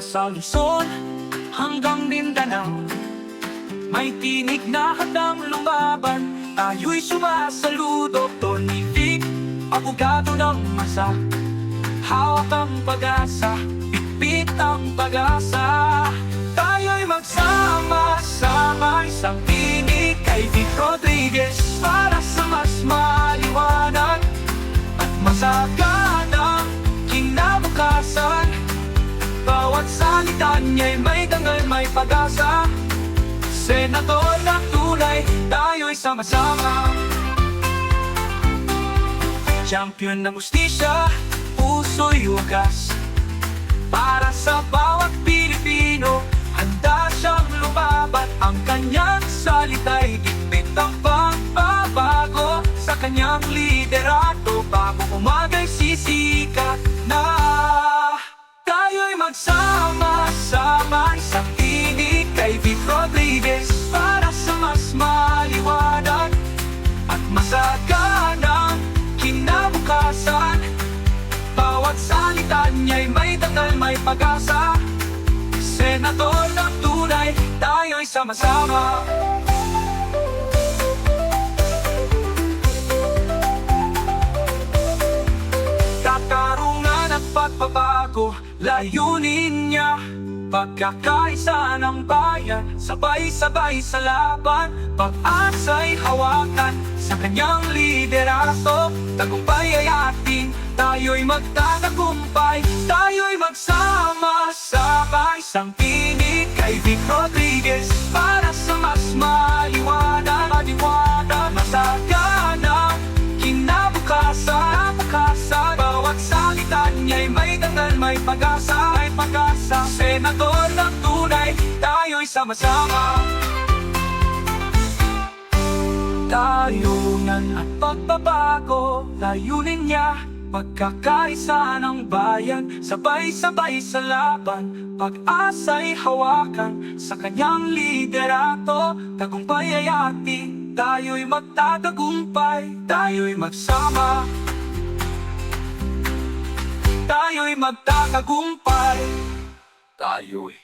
sa Luzon hanggang Mindanao, may tinig na handang lumaban. Tayo'y sumasaludo, Tony Vic, abogado ng masa. Hawak ang pag-asa, bitbit ang pag-asa. Tayo'y magsama-sama, isang tinig kay Vic Rodriguez, para sa mas maliwanag at masaganang kinabukasan. Bawat salita niya'y may dangal, may pag-asa. Senador na tunay, tayo'y sama-sama. Champion ng hustisya, puso'y wagas. Para sa bawat Pilipino, handa siyang lumaban. Ang kanyang salita'y gitbit ang pagbabago. Sa kanyang liderato, bago umaga'y sisikat na. Tayo'y magsama-sama, isang tinig kay Vic Rodriguez, para sa mas maliwanag at masaganang kinabukasan. Bawat salita niya'y may dangal, may pag-asa. Senador ng tunay, tayo'y sama-sama. Katarungan at pagbabago, layunin niya. Pagkakaisa ng bayan, sabay-sabay sa laban. Pag-asa'y hawakan, sa kanyang liderato, tagumpay ay atin. Tayo'y magtatagumpay, tayo'y magsama-sama. Isang tinig kay Vic Rodriguez, para sa mas maliwanag, masaganang kinabukasan. Bawat salita niya'y may dangal, may pag-asa, may pag-asa. Senador ng tunay, tayo'y sama-sama. Tayunan at pagbabago, layunin niya. Pagkakaisa ng bayan, sabay-sabay sa laban. Pag-asa'y hawakan, sa kanyang liderato, tagumpay ay atin. Tayo'y magtatagumpay, tayo'y magsama. Tayo'y magtatagumpay, tayo'y